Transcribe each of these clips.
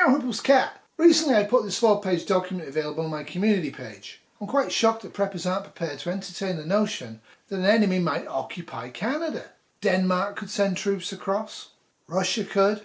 I'm Huples Cat. Recently I put this 4-page document available on my community page. I'm quite shocked that preppers aren't prepared to entertain the notion that an enemy might occupy Canada. Denmark could send troops across. Russia could.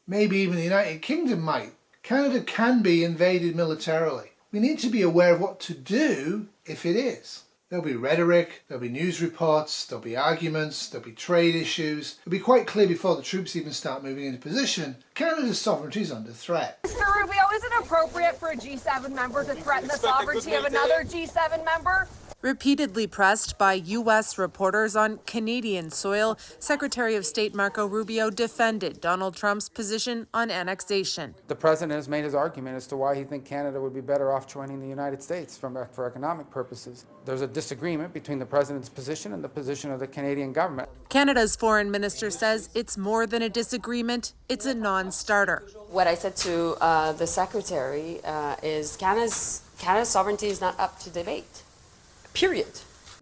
Maybe even the United Kingdom might. Canada can be invaded militarily. We need to be aware of what to do if it is. There'll be rhetoric, there'll be news reports, there'll be arguments, there'll be trade issues. It'll be quite clear before the troops even start moving into position, Canada's sovereignty is under threat. Mr. Rubio, is it appropriate for a G7 member to threaten the sovereignty of another G7 member? Repeatedly pressed by U.S. reporters on Canadian soil, Secretary of State Marco Rubio defended Donald Trump's position on annexation. The president has made his argument as to why he thinks Canada would be better off joining the United States for economic purposes. There's a disagreement between the president's position and the position of the Canadian government. Canada's foreign minister says it's more than a disagreement, it's a non-starter. What I said to the secretary is Canada's sovereignty is not up to debate. Period.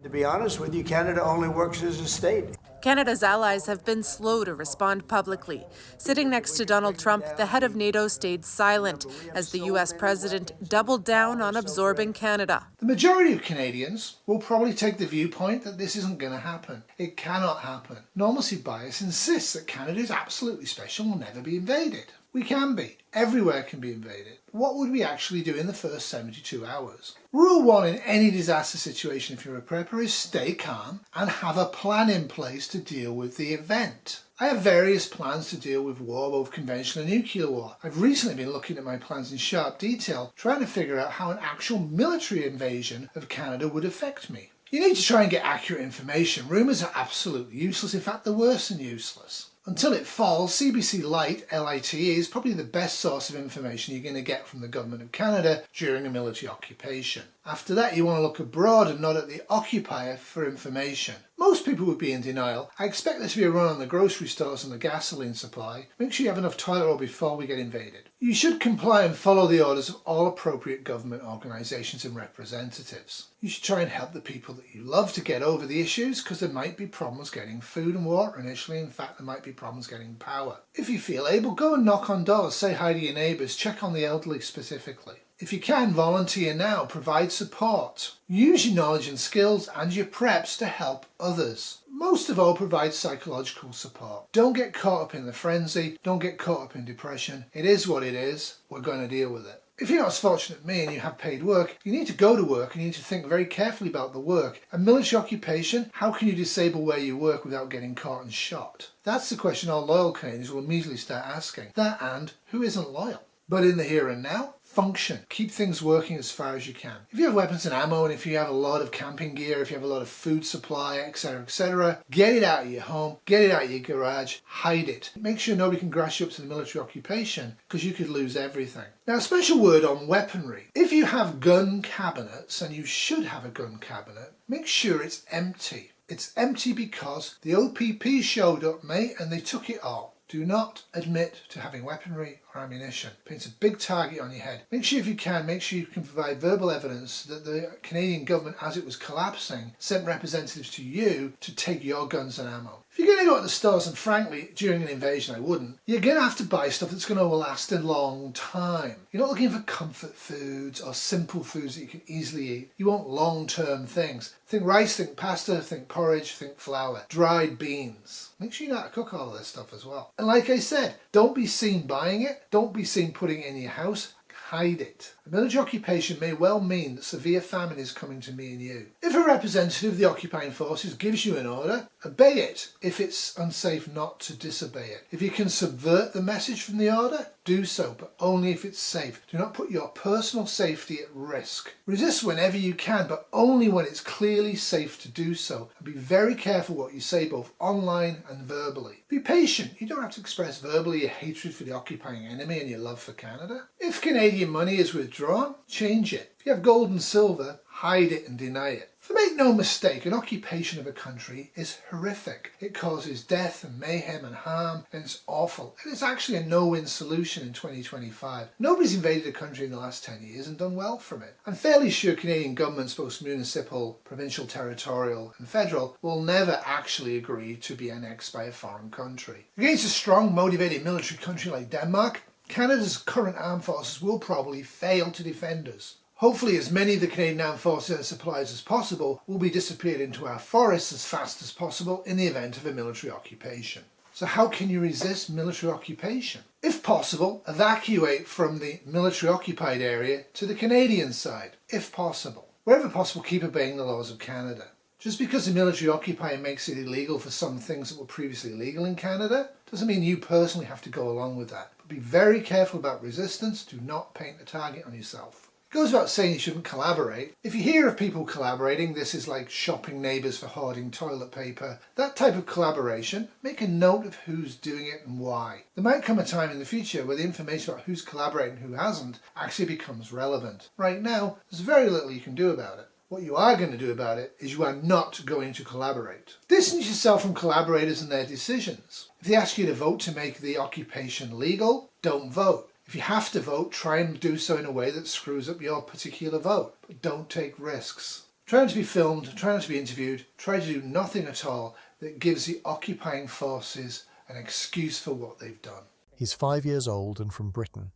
To be honest with you, Canada only works as a state. Canada's allies have been slow to respond publicly. Sitting next to Donald Trump, the head of NATO stayed silent as the U.S. president doubled down on absorbing Canada. The majority of Canadians will probably take the viewpoint that this isn't going to happen. It cannot happen. Normalcy bias insists that Canada is absolutely special and will never be invaded. We can be. Everywhere can be invaded. What would we actually do in the first 72 hours? Rule 1 in any disaster situation if you're a prepper is stay calm and have a plan in place to deal with the event. I have various plans to deal with war, both conventional and nuclear war. I've recently been looking at my plans in sharp detail, trying to figure out how an actual military invasion of Canada would affect me. You need to try and get accurate information. Rumours are absolutely useless, in fact they're worse than useless. Until it falls, CBC Lite, L-I-T-E, is probably the best source of information you're going to get from the Government of Canada during a military occupation. After that, you want to look abroad and not at the occupier for information. Most people would be in denial. I expect there to be a run on the grocery stores and the gasoline supply. Make sure you have enough toilet roll before we get invaded. You should comply and follow the orders of all appropriate government organisations and representatives. You should try and help the people that you love to get over the issues, because there might be problems getting food and water initially. In fact, there might be problems getting power. If you feel able, go and knock on doors, say hi to your neighbours, check on the elderly specifically. If you can, volunteer now, provide support. Use your knowledge and skills and your preps to help others. Most of all, provide psychological support. Don't get caught up in the frenzy, don't get caught up in depression. It is what it is, we're going to deal with it. If you're not as fortunate as me and you have paid work, you need to go to work and you need to think very carefully about the work. A military occupation, how can you disable where you work without getting caught and shot? That's the question all loyal Canadians will immediately start asking. That and who isn't loyal? But in the here and now, function. Keep things working as far as you can. If you have weapons and ammo, and if you have a lot of camping gear, if you have a lot of food supply, etc., get it out of your home, get it out of your garage, hide it. Make sure nobody can grass you up to the military occupation, because you could lose everything. Now, a special word on weaponry. If you have gun cabinets, and you should have a gun cabinet, make sure it's empty. It's empty because the OPP showed up, mate, and they took it all. Do not admit to having weaponry or ammunition. It paints a big target on your head. Make sure if you can provide verbal evidence that the Canadian government, as it was collapsing, sent representatives to you to take your guns and ammo. If you're going to go to the stores, and frankly, during an invasion I wouldn't, you're going to have to buy stuff that's going to last a long time. You're not looking for comfort foods or simple foods that you can easily eat. You want long-term things. Think rice, think pasta, think porridge, think flour, dried beans. Make sure you know how to cook all of this stuff as well. And like I said, don't be seen buying it. Don't be seen putting it in your house. Hide it. A military occupation may well mean that severe famine is coming to me and you. If a representative of the occupying forces gives you an order, obey it if it's unsafe not to disobey it. If you can subvert the message from the order, do so, but only if it's safe. Do not put your personal safety at risk. Resist whenever you can, but only when it's clearly safe to do so. And be very careful what you say, both online and verbally. Be patient. You don't have to express verbally your hatred for the occupying enemy and your love for Canada. If Canadian money is withdrawn, change it. If you have gold and silver, hide it and deny it. For make no mistake, an occupation of a country is horrific. It causes death and mayhem and harm, and it's awful. And it's actually a no-win solution in 2025. Nobody's invaded a country in the last 10 years and done well from it. I'm fairly sure Canadian governments, both municipal, provincial, territorial and federal, will never actually agree to be annexed by a foreign country. Against a strong, motivated military country like Denmark, Canada's current armed forces will probably fail to defend us. Hopefully as many of the Canadian Armed Forces and supplies as possible will be disappeared into our forests as fast as possible in the event of a military occupation. So how can you resist military occupation? If possible, evacuate from the military occupied area to the Canadian side, if possible. Wherever possible, keep obeying the laws of Canada. Just because the military occupier makes it illegal for some things that were previously legal in Canada, doesn't mean you personally have to go along with that. But be very careful about resistance. Do not paint a target on yourself. It goes without saying you shouldn't collaborate. If you hear of people collaborating, this is like shopping neighbours for hoarding toilet paper, that type of collaboration, make a note of who's doing it and why. There might come a time in the future where the information about who's collaborating and who hasn't actually becomes relevant. Right now, there's very little you can do about it. What you are going to do about it is you are not going to collaborate. Distance yourself from collaborators and their decisions. If they ask you to vote to make the occupation legal, don't vote. If you have to vote, try and do so in a way that screws up your particular vote. But don't take risks. Try not to be filmed, try not to be interviewed, try to do nothing at all that gives the occupying forces an excuse for what they've done. He's 5 years old and from Britain.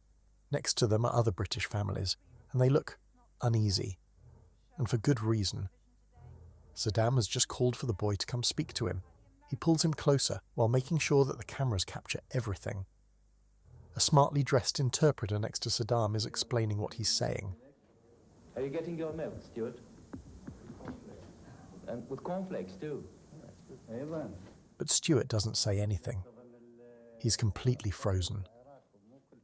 Next to them are other British families, and they look uneasy. And for good reason. Saddam has just called for the boy to come speak to him. He pulls him closer while making sure that the cameras capture everything. A smartly dressed interpreter next to Saddam is explaining what he's saying. Are you getting your milk, Stuart? And with cornflakes too. But Stuart doesn't say anything. He's completely frozen.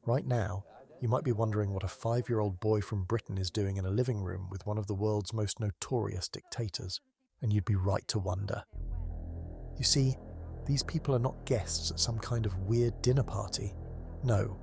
Right now, you might be wondering what a 5-year-old boy from Britain is doing in a living room with one of the world's most notorious dictators, and you'd be right to wonder. You see, these people are not guests at some kind of weird dinner party. No,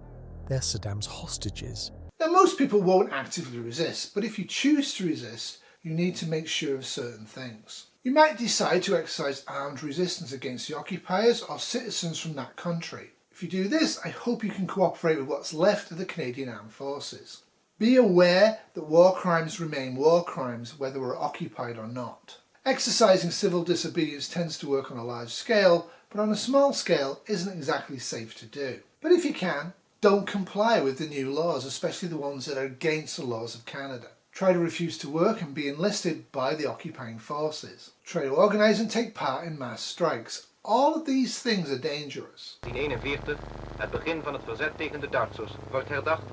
they're Saddam's hostages. Now, most people won't actively resist, but if you choose to resist, you need to make sure of certain things. You might decide to exercise armed resistance against the occupiers or citizens from that country. If you do this, I hope you can cooperate with what's left of the Canadian Armed Forces. Be aware that war crimes remain war crimes whether we're occupied or not. Exercising civil disobedience tends to work on a large scale, but on a small scale isn't exactly safe to do. But if you can, don't comply with the new laws, especially the ones that are against the laws of Canada. Try to refuse to work and be enlisted by the occupying forces. Try to organise and take part in mass strikes. All of these things are dangerous. 1941, het begin van het verzet tegen de Duitsers, wordt herdacht.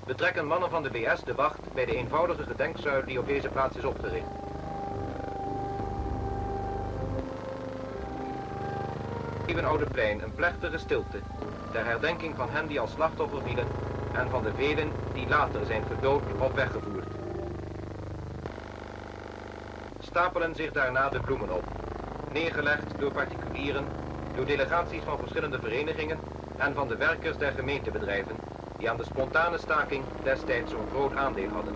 Betrekken mannen van de VS de wacht bij de eenvoudige gedenkzuil die op deze plaats is opgericht. Even Oudeplein een plechtige stilte ter herdenking van hen die als slachtoffer vielen en van de velen die later zijn gedood of weggevoerd. Stapelen zich daarna de bloemen op, neergelegd door particulieren, door delegaties van verschillende verenigingen en van de werkers der gemeentebedrijven die aan de spontane staking destijds zo'n groot aandeel hadden.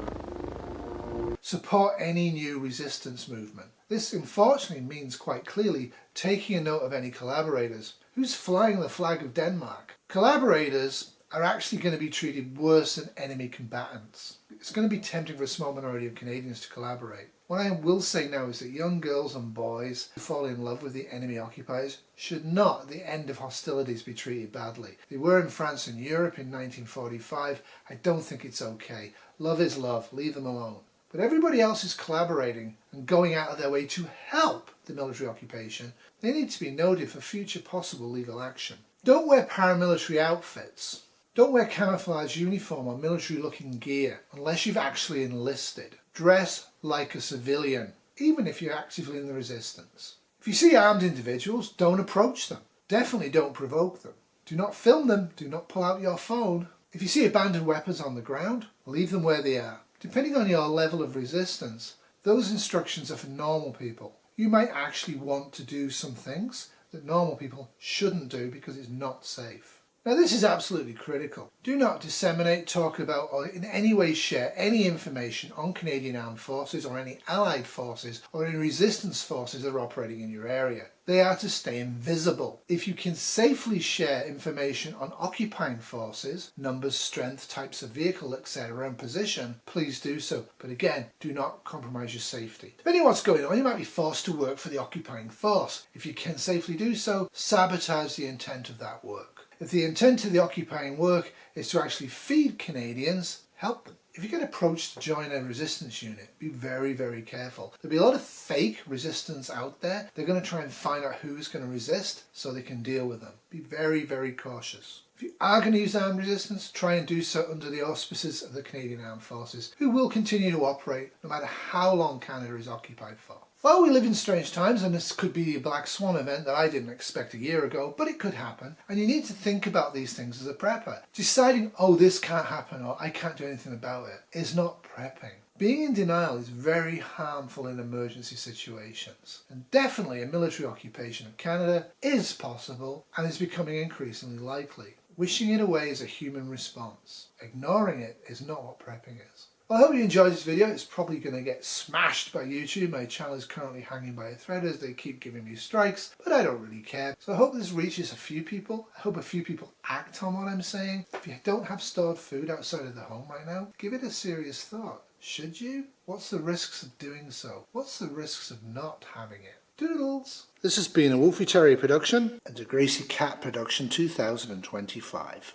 Support any new resistance movement. This unfortunately means quite clearly taking a note of any collaborators. Who's flying the flag of Denmark? Collaborators are actually going to be treated worse than enemy combatants. It's going to be tempting for a small minority of Canadians to collaborate. What I will say now is that young girls and boys who fall in love with the enemy occupiers should not, at the end of hostilities, be treated badly. They were in France and Europe in 1945. I don't think it's okay. Love is love. Leave them alone. But everybody else is collaborating and going out of their way to help the military occupation. They need to be noted for future possible legal action. Don't wear paramilitary outfits. Don't wear camouflage uniform or military-looking gear unless you've actually enlisted. Dress like a civilian, even if you're actively in the resistance. If you see armed individuals, don't approach them. Definitely don't provoke them. Do not film them. Do not pull out your phone. If you see abandoned weapons on the ground, leave them where they are. Depending on your level of resistance, those instructions are for normal people. You might actually want to do some things that normal people shouldn't do because it's not safe. Now, this is absolutely critical. Do not disseminate, talk about, or in any way share any information on Canadian Armed Forces or any allied forces or any resistance forces that are operating in your area. They are to stay invisible. If you can safely share information on occupying forces, numbers, strength, types of vehicle, etc. and position, please do so. But again, do not compromise your safety. Depending on what's going on, you might be forced to work for the occupying force. If you can safely do so, sabotage the intent of that work. If the intent of the occupying work is to actually feed Canadians, help them. If you get approached to join a resistance unit, be very, very careful. There'll be a lot of fake resistance out there. They're going to try and find out who's going to resist so they can deal with them. Be very, very cautious. If you are going to use armed resistance, try and do so under the auspices of the Canadian Armed Forces, who will continue to operate no matter how long Canada is occupied for. Well, we live in strange times, and this could be a black swan event that I didn't expect a year ago, but it could happen, and you need to think about these things as a prepper. Deciding, oh, this can't happen, or I can't do anything about it, is not prepping. Being in denial is very harmful in emergency situations, and definitely a military occupation of Canada is possible and is becoming increasingly likely. Wishing it away is a human response. Ignoring it is not what prepping is. Well, I hope you enjoyed this video. It's probably going to get smashed by YouTube. My channel is currently hanging by a thread as they keep giving me strikes, but I don't really care. So I hope this reaches a few people. I hope a few people act on what I'm saying. If you don't have stored food outside of the home right now, give it a serious thought. Should you? What's the risks of doing so? What's the risks of not having it? Doodles! This has been a Wolfie Terrier production and a Gracie Cat production 2025.